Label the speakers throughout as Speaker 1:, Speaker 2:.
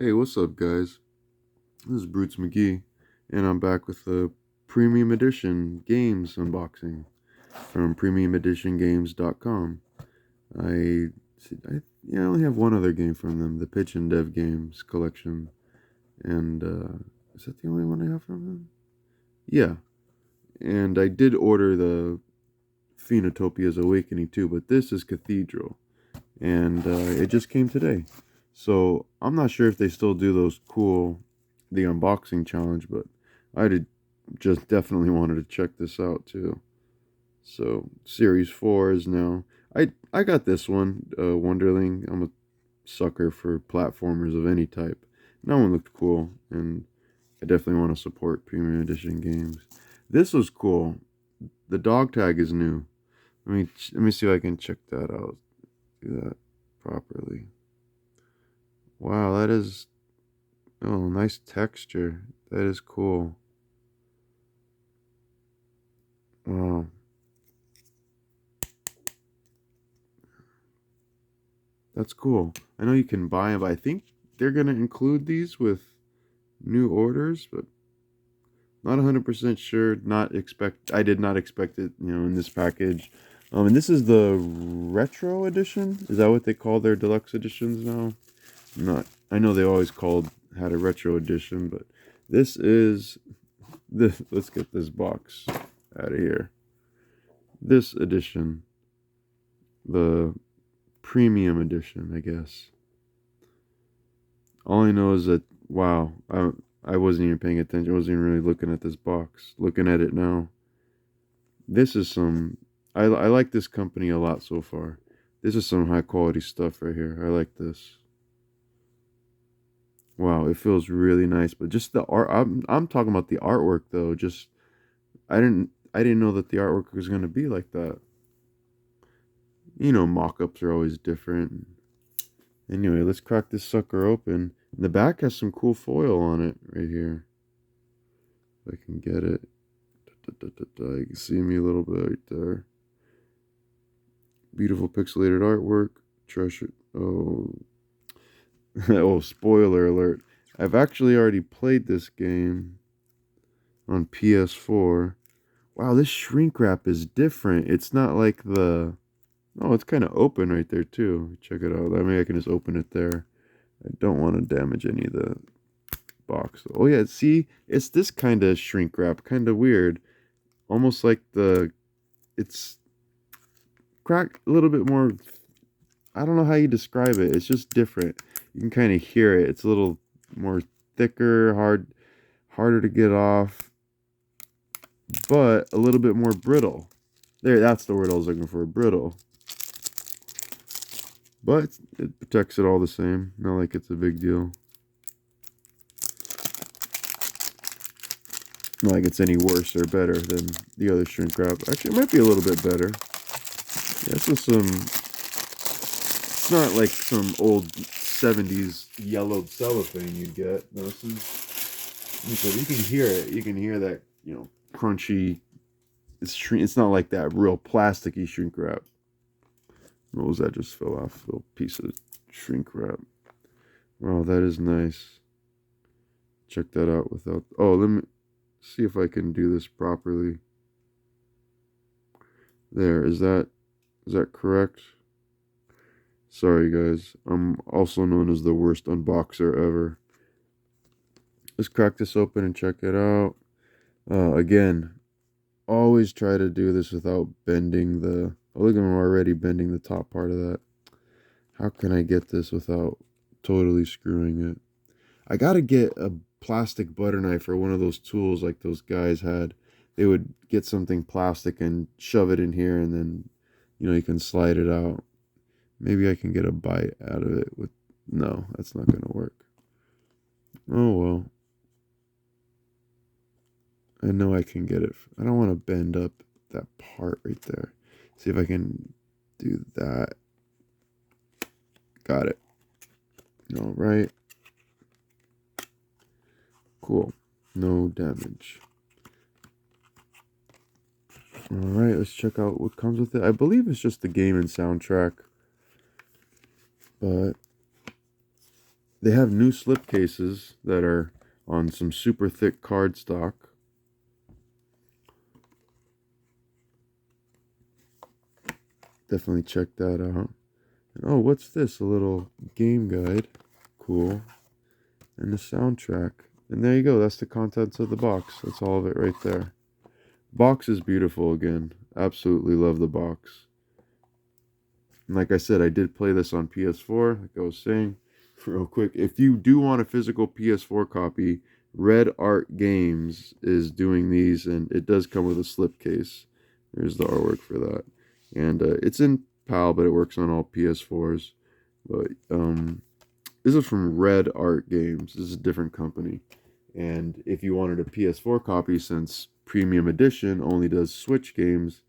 Speaker 1: Hey, what's up, guys? This is Brutes McGee, and I'm back with the Premium Edition Games unboxing from PremiumEditionGames.com. I, I only have one other game from them, the Pitch and Dev Games collection, and is that the only one I have from them? Yeah, and I did order the Phoenotopia's Awakening too, but this is Cathedral, and it just came today. So I'm not sure if they still do those the unboxing challenge, but I did just definitely wanted to check this out too. So Series 4 is now. I got this one, Wonderling. I'm a sucker for platformers of any type. That one looked cool, and I definitely want to support Premium Edition games. This was cool. The dog tag is new. Let me see if I can check that out. Do that properly. Wow, that is nice texture. That is cool. Wow. That's cool. I know you can buy them, but I think they're gonna include these with new orders, but not 100% sure. I did not expect it, in this package. And this is the retro edition. Is that what they call their deluxe editions now? I'm not. I know they always had a retro edition, but this is this. Let's get this box out of here. This edition, the premium edition, I guess. All I know is that wow, I wasn't even paying attention. I wasn't even really looking at this box. Looking at it now, this is some. I like this company a lot so far. This is some high quality stuff right here. I like this. Wow, it feels really nice. But just the art. I'm talking about the artwork though. Just I didn't know that the artwork was gonna be like that. Mock-ups are always different. Anyway, let's crack this sucker open. The back has some cool foil on it right here. If I can get it. You can see me a little bit right there. Beautiful pixelated artwork. Treasure. Oh. Oh, spoiler alert. I've actually already played this game on PS4. Wow, this shrink wrap is different. It's not like the. Oh, it's kind of open right there, too. Check it out. I mean, I can just open it there. I don't want to damage any of the box. Oh yeah, see, it's this kind of shrink wrap, kind of weird, almost like it's cracked a little bit more. I don't know how you describe it. It's just different. You can kind of hear it. It's a little more thicker, harder to get off, but a little bit more brittle. There, that's the word I was looking for, brittle. But it protects it all the same. Not like it's a big deal. Not like it's any worse or better than the other shrink wrap. Actually, it might be a little bit better. Yeah, this is some. It's not like some old 70s yellowed cellophane you'd get. No, this is. So you can hear it. You can hear that, crunchy. It's not like that real plasticky shrink wrap. What was that? Just fell off. Little piece of shrink wrap. Wow, that is nice. Check that out without. Oh, let me see if I can do this properly. There, is that correct? Sorry guys, I'm also known as the worst unboxer ever. Let's crack this open and check it out. Again, always try to do this without bending the. Oh, look at him already bending the top part of that. How can I get this without totally screwing it? I gotta get a plastic butter knife or one of those tools like those guys had. They would get something plastic and shove it in here, and then you can slide it out. Maybe I can get a bite out of it with. No, that's not gonna work. Oh well. I know I can get it. I don't want to bend up that part right there. See if I can do that. Got it. All right. Cool. No damage. All right, let's check out what comes with it. I believe it's just the game and soundtrack. But They have new slipcases that are on some super thick cardstock. Definitely check that out. And oh, what's this? A little game guide. Cool. And the soundtrack. And there you go. That's the contents of the box. That's all of it right there. Box is beautiful again. Absolutely love the box. And like I said, I did play this on PS4, like I was saying. Real quick, if you do want a physical PS4 copy, Red Art Games is doing these, and it does come with a slipcase. There's the artwork for that. And it's in PAL, but it works on all PS4s. But this is from Red Art Games. This is a different company. And if you wanted a PS4 copy, since Premium Edition only does Switch games,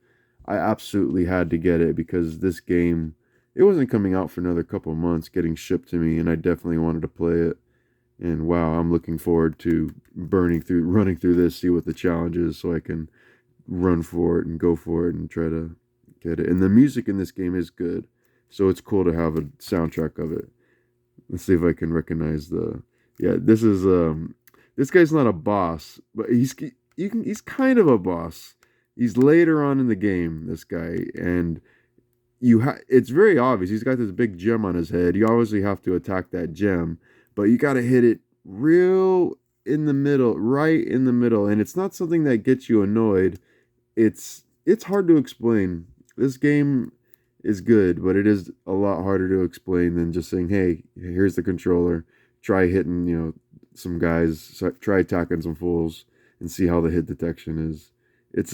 Speaker 1: I absolutely had to get it because this game, it wasn't coming out for another couple months, getting shipped to me, and I definitely wanted to play it. And wow, I'm looking forward to running through this, see what the challenge is, so I can run for it and go for it and try to get it. And the music in this game is good, so it's cool to have a soundtrack of it. Let's see if I can recognize the. Yeah, this guy's not a boss, but he's kind of a boss. He's later on in the game, this guy, and it's very obvious. He's got this big gem on his head. You obviously have to attack that gem, but you got to hit it real in the middle, right in the middle, and it's not something that gets you annoyed. It's hard to explain. This game is good, but it is a lot harder to explain than just saying, "Hey, here's the controller. Try hitting, some guys. Try attacking some fools, and see how the hit detection is." It's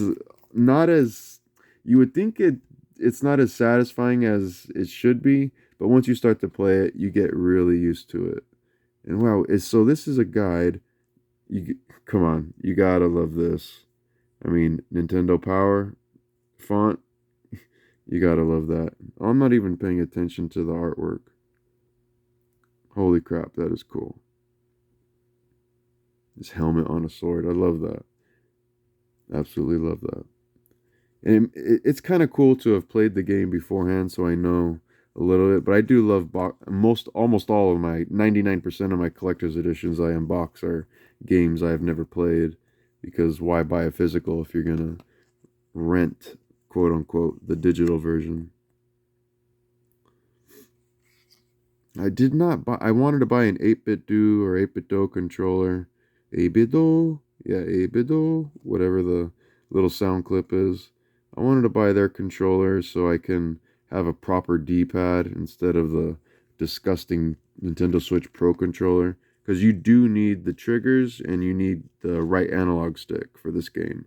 Speaker 1: not as you would think it. It's not as satisfying as it should be, but once you start to play it, you get really used to it. And wow, so this is a guide. You come on, you gotta love this. I mean, Nintendo Power font. You gotta love that. I'm not even paying attention to the artwork. Holy crap, that is cool. This helmet on a sword. I love that. Absolutely love that. And it's kind of cool to have played the game beforehand, so I know a little bit. But I do love almost all of my 99% of my collector's editions I unbox are games I have never played, because why buy a physical if you're gonna rent, quote unquote, the digital version? I did not buy. I wanted to buy an 8-bit do or 8-bit do controller. 8-bit do, yeah, 8-bit do, whatever the little sound clip is. I wanted to buy their controller so I can have a proper D-pad instead of the disgusting Nintendo Switch Pro controller. Because you do need the triggers and you need the right analog stick for this game.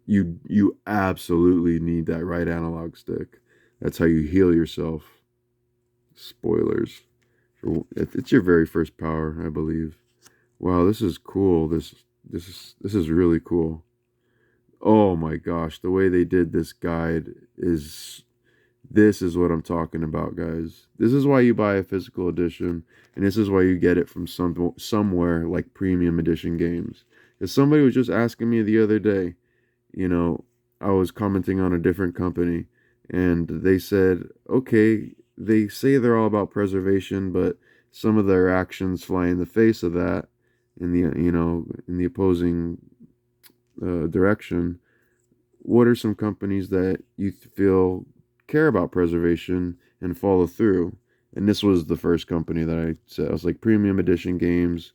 Speaker 1: You absolutely need that right analog stick. That's how you heal yourself. Spoilers. It's your very first power, I believe. Wow, this is cool. This is really cool. Oh my gosh, the way they did this guide is this is what I'm talking about, guys. This is why you buy a physical edition, and this is why you get it from somewhere like Premium Edition games. Because somebody was just asking me the other day, you know, I was commenting on a different company, and they said, okay, they say they're all about preservation, but some of their actions fly in the face of that in the opposing direction. What are some companies that you feel care about preservation and follow through? And this was the first company that I said. I was like, Premium Edition games,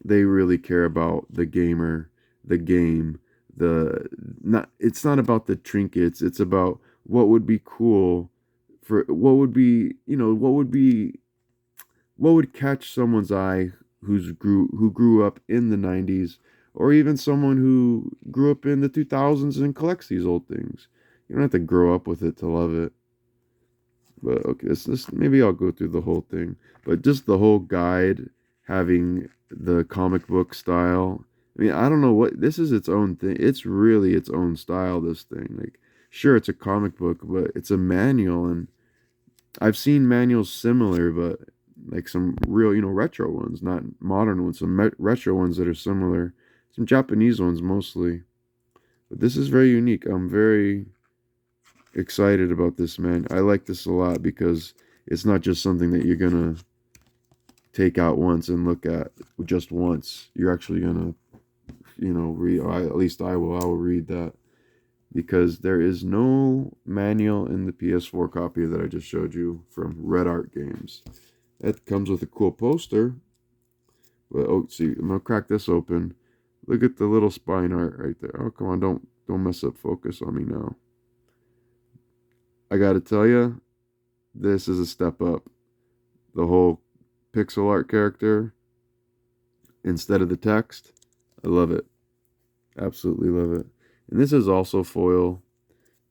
Speaker 1: they really care about the gamer, the game, the not it's not about the trinkets, it's about what would be cool for what would catch someone's eye who grew up in the 90s, or even someone who grew up in the 2000s and collects these old things. You don't have to grow up with it to love it. But okay, maybe I'll go through the whole thing. But just the whole guide having the comic book style. I mean, I don't know what this is, its own thing. It's really its own style, this thing. Like, sure, it's a comic book, but it's a manual, and I've seen manuals similar, but like some real, retro ones, not modern ones, some retro ones that are similar, some Japanese ones mostly. But this is very unique. I'm very excited about this, man. I like this a lot because it's not just something that you're gonna take out once and look at just once. You're actually gonna, read. Or at least I will. I will read that, because there is no manual in the PS4 copy that I just showed you from Red Art Games. It comes with a cool poster. But see, I'm gonna crack this open. Look at the little spine art right there. Oh, come on, don't mess up focus on me now. I gotta tell you, this is a step up. The whole pixel art character instead of the text. I love it. Absolutely love it. And this is also foil.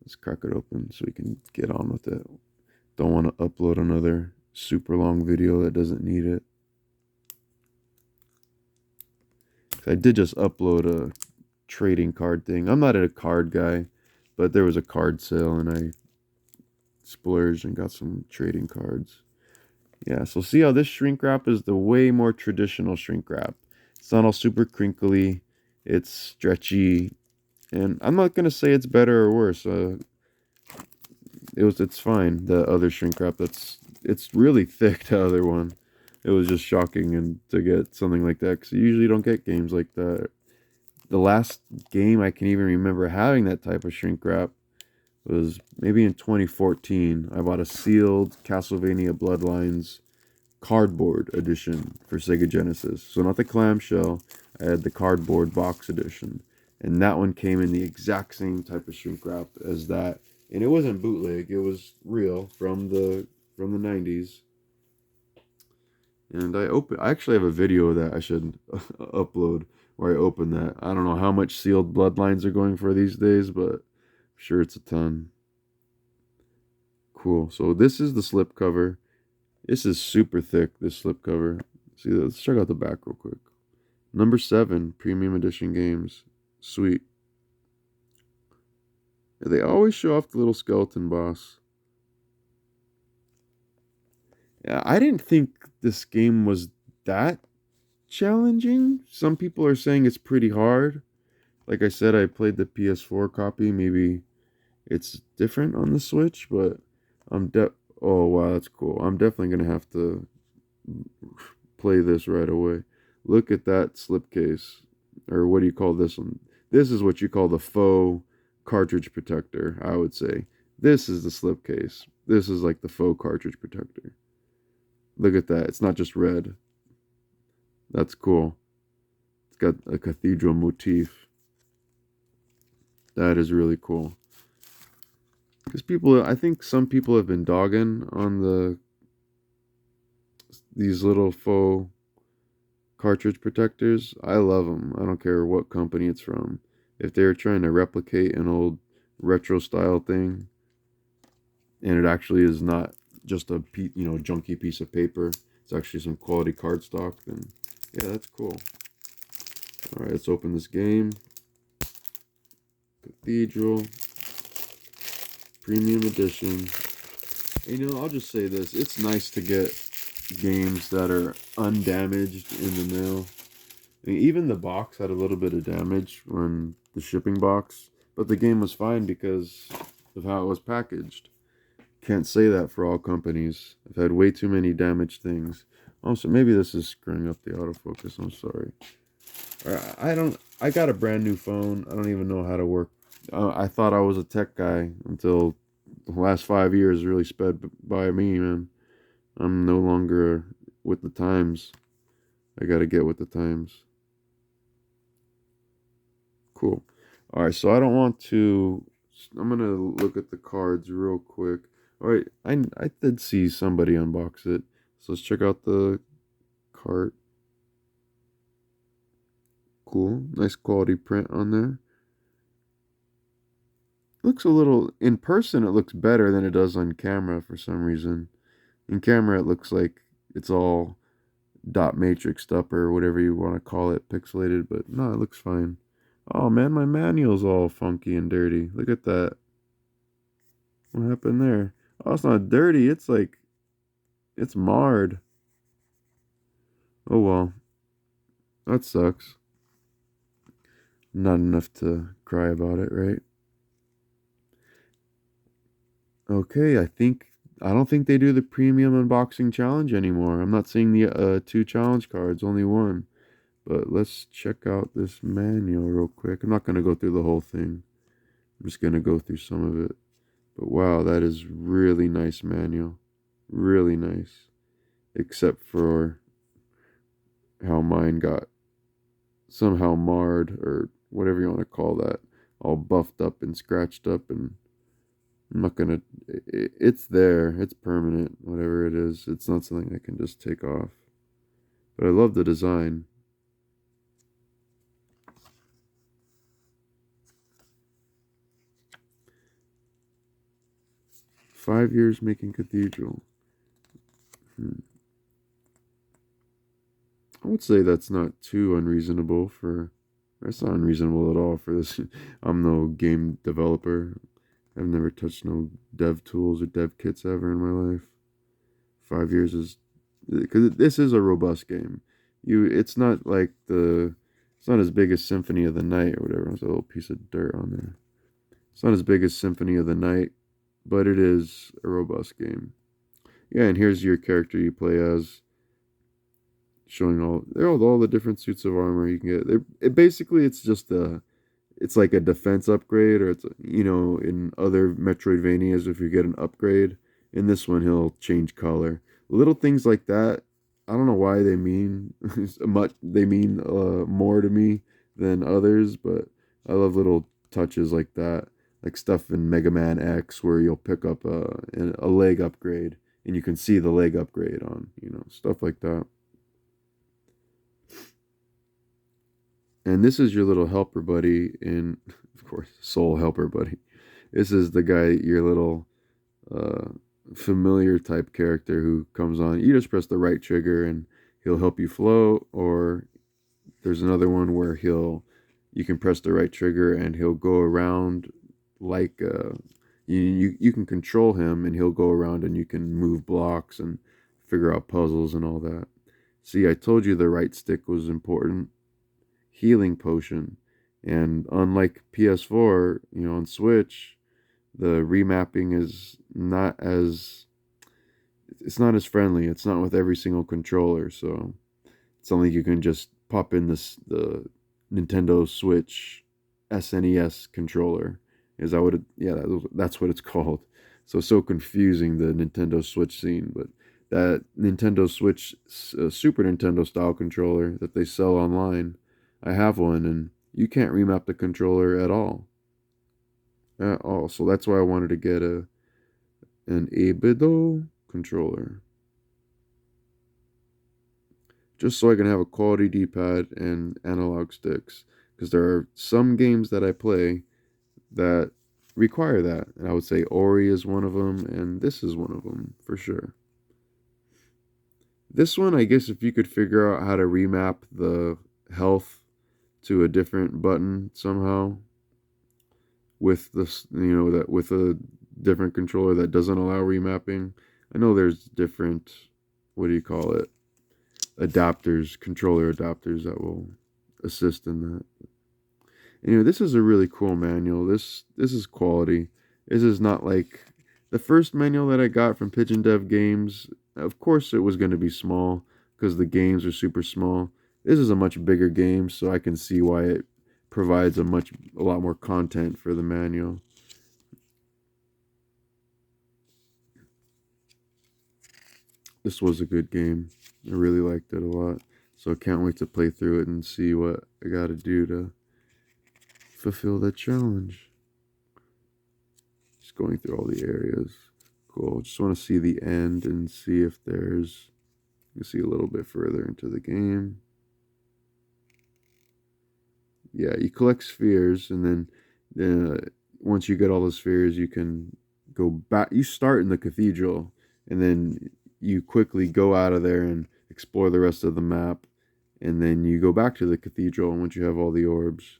Speaker 1: Let's crack it open so we can get on with it. Don't want to upload another super long video that doesn't need it. I did just upload a trading card thing. I'm not a card guy, but there was a card sale and I splurged and got some trading cards. Yeah, so see how this shrink wrap is the way more traditional shrink wrap. It's not all super crinkly. It's stretchy. And I'm not going to say it's better or worse. It's fine. The other shrink wrap, it's really thick, the other one. It was just shocking and to get something like that, because you usually don't get games like that. The last game I can even remember having that type of shrink wrap was maybe in 2014. I bought a sealed Castlevania Bloodlines cardboard edition for Sega Genesis. So not the clamshell, I had the cardboard box edition. And that one came in the exact same type of shrink wrap as that. And it wasn't bootleg, it was real from the 90s. And I actually have a video that I should upload where I open that. I don't know how much sealed Bloodlines are going for these days, but I'm sure it's a ton. Cool. So this is the slip cover. This is super thick, this slip cover. See, let's check out the back real quick. Number 7, Premium Edition Games. Sweet. They always show off the little skeleton boss. Yeah, I didn't think this game was that challenging. Some people are saying it's pretty hard. Like I said, I played the PS4 copy. Maybe it's different on the Switch, but oh wow, that's cool. I'm definitely gonna have to play this right away. Look at that slipcase, or what do you call this one? This is what you call the faux cartridge protector, I would say. This is the slipcase. This is like the faux cartridge protector. Look at that. It's not just red. That's cool. It's got a cathedral motif. That is really cool. Because I think some people have been dogging on these little faux cartridge protectors. I love them. I don't care what company it's from. If they're trying to replicate an old retro style thing, and it actually is not just a junky piece of paper, it's actually some quality cardstock, then yeah, that's cool. All right, let's open this game. Cathedral Premium Edition. And, I'll just say this: it's nice to get games that are undamaged in the mail. I mean, even the box had a little bit of damage when the shipping box, but the game was fine because of how it was packaged. Can't say that for all companies. I've had way too many damaged things. Also, maybe this is screwing up the autofocus. I'm sorry. I got a brand new phone. I don't even know how to work. I thought I was a tech guy until the last 5 years really sped by me, man. I'm no longer with the times. I gotta get with the times. Cool. All right, so I'm gonna look at the cards real quick. All right, I did see somebody unbox it, so let's check out the cart. Cool, nice quality print on there. Looks a little, in person it looks better than it does on camera for some reason. In camera it looks like it's all dot matrixed up or whatever you want to call it, pixelated, but no, it looks fine. Oh man, my manual's all funky and dirty. Look at that. What happened there? Oh, it's not dirty. It's marred. Oh well. That sucks. Not enough to cry about it, right? Okay, I think I don't think they do the premium unboxing challenge anymore. I'm not seeing the 2 challenge cards, only 1. But let's check out this manual real quick. I'm not going to go through the whole thing. I'm just going to go through some of it. But wow, that is really nice manual. Really nice. Except for how mine got somehow marred, or whatever you want to call that. All buffed up and scratched up, and I'm not going to... It's there. It's permanent, whatever it is. It's not something I can just take off. But I love the design. "5 years making Cathedral." I would say that's not too unreasonable for... That's not unreasonable at all for this. I'm no game developer. I've never touched no dev tools or dev kits ever in my life. 5 years is... Because this is a robust game. It's not like the... It's not as big as Symphony of the Night or whatever. There's a little piece of dirt on there. It's not as big as Symphony of the Night, but it is a robust game. Yeah, and here's your character you play as, showing all the different suits of armor you can get. Basically, it's just it's like a defense upgrade, or it's, in other Metroidvanias, if you get an upgrade, in this one he'll change color. Little things like that. I don't know why they mean much. They mean more to me than others, but I love little touches like that, like stuff in Mega Man X where you'll pick up a leg upgrade and you can see the leg upgrade on, stuff like that. And this is your little helper buddy in, of course, soul helper buddy. This is the guy, your little uh, familiar type character who comes on. You just press the right trigger and he'll help you float. Or there's another one where you can press the right trigger and he'll go around like you can control him and he'll go around and you can move blocks and figure out puzzles and all that. See, I told you the right stick was important. Healing potion. And unlike PS4, on Switch, the remapping is not as... It's not as friendly. It's not with every single controller, so it's something you can just pop in the Nintendo Switch SNES controller. Is that what it... Yeah, that's what it's called. So confusing, the Nintendo Switch scene, but that Nintendo Switch Super Nintendo style controller that they sell online, I have one, and you can't remap the controller at all. At all. So that's why I wanted to get an Abido controller. Just so I can have a quality D-pad and analog sticks. Because there are some games that I play that require that. And I would say Ori is one of them, and this is one of them, for sure. This one, I guess if you could figure out how to remap the health to a different button somehow, with this, that with a different controller that doesn't allow remapping. I know there's different, what do you call it, adapters, controller adapters that will assist in that. Anyway, this is a really cool manual. This is quality. This is not like the first manual that I got from Pigeon Dev Games. Of course it was going to be small because the games are super small. This is a much bigger game, so I can see why it provides a lot more content for the manual. This was a good game. I really liked it a lot. So I can't wait to play through it and see what I got to do to fulfill that challenge. Just going through all the areas. Cool. Just want to see the end and see if there's... You can see a little bit further into the game. Yeah, you collect spheres, and then once you get all the spheres, you can go back. You start in the cathedral, and then you quickly go out of there and explore the rest of the map, and then you go back to the cathedral, and once you have all the orbs,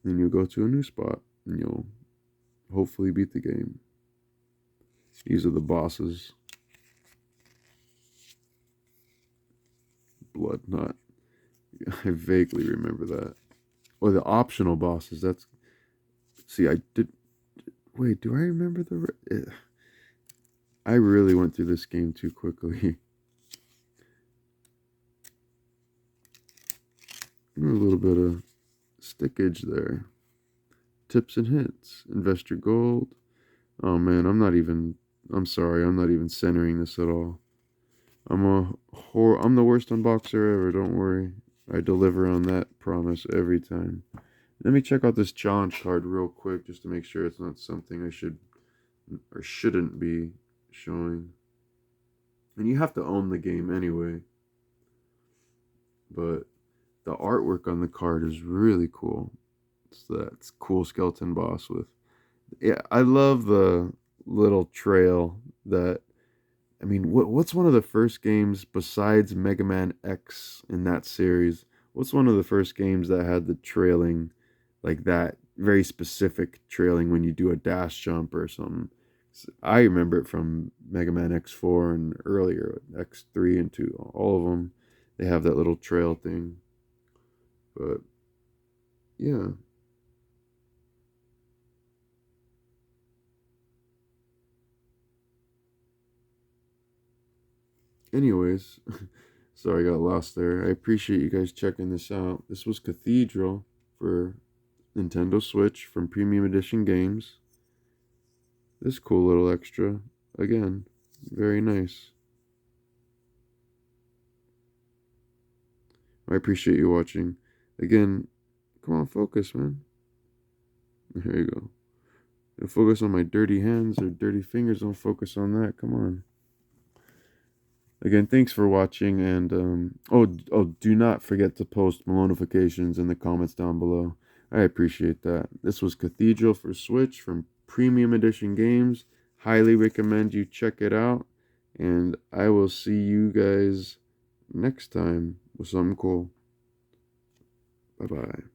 Speaker 1: then you'll go to a new spot, and you'll hopefully beat the game. These are the bosses. Blood Knot. I vaguely remember that. Or the optional bosses. See, I did... Wait, do I remember the... I really went through this game too quickly. A little bit of stickage there. Tips and hints. Invest your gold. Oh man, I'm sorry, I'm not even centering this at all. I'm the worst unboxer ever, don't worry. I deliver on that promise every time. Let me check out this challenge card real quick just to make sure it's not something I should or shouldn't be showing. And you have to own the game anyway. But the artwork on the card is really cool. It's that cool skeleton boss with. Yeah, I love the little trail that. I mean, what's one of the first games besides Mega Man X in that series? What's one of the first games that had the trailing, like that very specific trailing when you do a dash jump or something? I remember it from Mega Man X4 and earlier, X3 and 2, all of them. They have that little trail thing. But yeah. Anyways, sorry I got lost there. I appreciate you guys checking this out. This was Cathedral for Nintendo Switch from Premium Edition Games. This cool little extra. Again, very nice. I appreciate you watching. Again, come on, focus, man. There you go. Don't focus on my dirty hands or dirty fingers. Don't focus on that. Come on. Again, thanks for watching, and do not forget to post notifications in the comments down below. I appreciate that. This was Cathedral for Switch from Premium Edition Games. Highly recommend you check it out, and I will see you guys next time with something cool. Bye-bye.